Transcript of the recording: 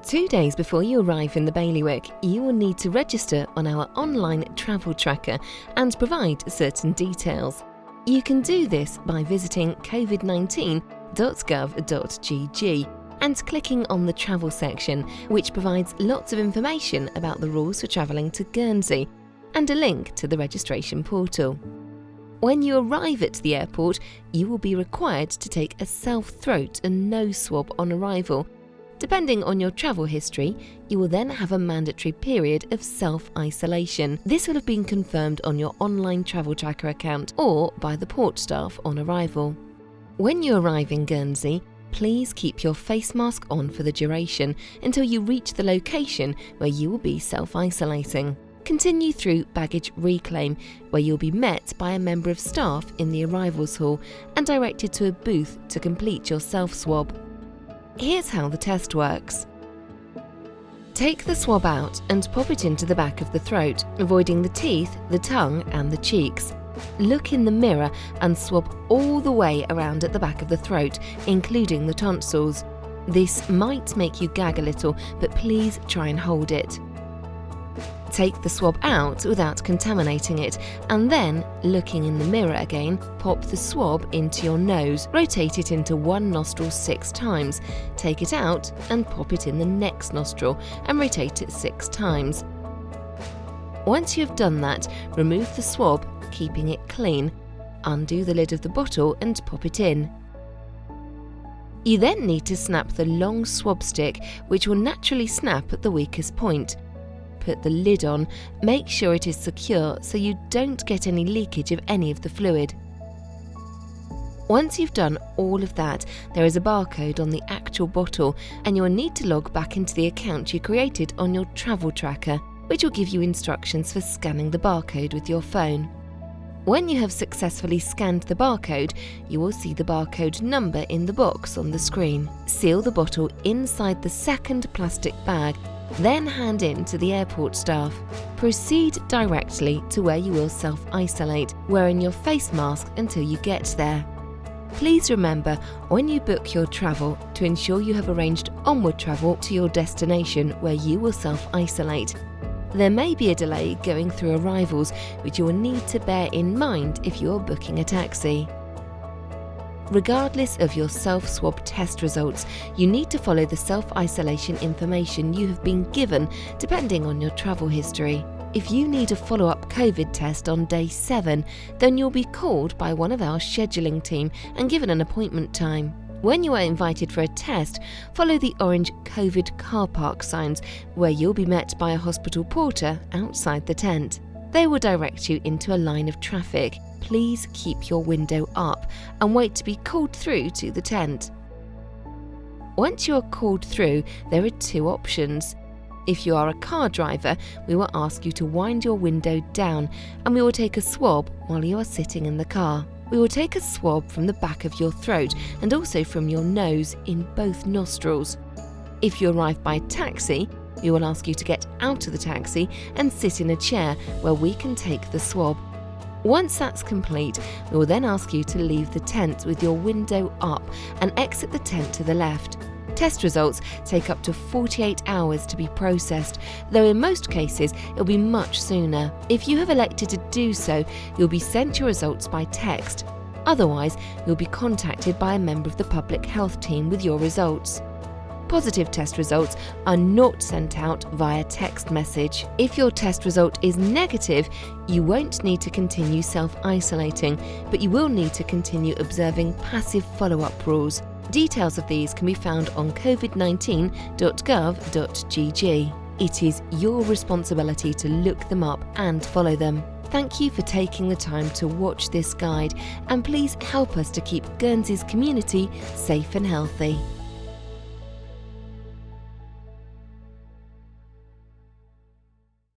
2 days before you arrive in the bailiwick, you will need to register on our online travel tracker and provide certain details. You can do this by visiting covid19.gov.gg and clicking on the travel section, which provides lots of information about the rules for travelling to Guernsey and a link to the registration portal. When you arrive at the airport, you will be required to take a self-throat and nose swab on arrival. Depending on your travel history, you will then have a mandatory period of self-isolation. This will have been confirmed on your online travel tracker account or by the port staff on arrival. When you arrive in Guernsey, please keep your face mask on for the duration until you reach the location where you will be self-isolating. Continue through baggage reclaim, where you'll be met by a member of staff in the arrivals hall and directed to a booth to complete your self-swab. Here's how the test works. Take the swab out and pop it into the back of the throat, avoiding the teeth, the tongue and the cheeks. Look in the mirror and swab all the way around at the back of the throat, including the tonsils. This might make you gag a little, but please try and hold it. Take the swab out without contaminating it, and then, looking in the mirror again, pop the swab into your nose, rotate it into one nostril 6 times, take it out and pop it in the next nostril and rotate it 6 times. Once you have done that, remove the swab, keeping it clean, undo the lid of the bottle and pop it in. You then need to snap the long swab stick, which will naturally snap at the weakest point. Put the lid on, make sure it is secure so you don't get any leakage of any of the fluid. Once you've done all of that, there is a barcode on the actual bottle and you'll need to log back into the account you created on your travel tracker, which will give you instructions for scanning the barcode with your phone. When you have successfully scanned the barcode, you will see the barcode number in the box on the screen. Seal the bottle inside the second plastic bag, then hand in to the airport staff. Proceed directly to where you will self-isolate, wearing your face mask until you get there. Please remember, when you book your travel, to ensure you have arranged onward travel to your destination where you will self-isolate. There may be a delay going through arrivals, which you will need to bear in mind if you are booking a taxi. Regardless of your self-swab test results, you need to follow the self-isolation information you have been given depending on your travel history. If you need a follow-up COVID test on day 7, then you'll be called by one of our scheduling team and given an appointment time. When you are invited for a test, follow the orange COVID car park signs, where you'll be met by a hospital porter outside the tent. They will direct you into a line of traffic. Please keep your window up and wait to be called through to the tent. Once you are called through, there are 2 options. If you are a car driver, we will ask you to wind your window down and we will take a swab while you are sitting in the car. We will take a swab from the back of your throat and also from your nose in both nostrils. If you arrive by taxi, we will ask you to get out of the taxi and sit in a chair where we can take the swab. Once that's complete, we will then ask you to leave the tent with your window up and exit the tent to the left. Test results take up to 48 hours to be processed, though in most cases it'll be much sooner. If you have elected to do so, you'll be sent your results by text. Otherwise, you'll be contacted by a member of the public health team with your results. Positive test results are not sent out via text message. If your test result is negative, you won't need to continue self-isolating, but you will need to continue observing passive follow-up rules. Details of these can be found on covid19.gov.gg. It is your responsibility to look them up and follow them. Thank you for taking the time to watch this guide, and please help us to keep Guernsey's community safe and healthy.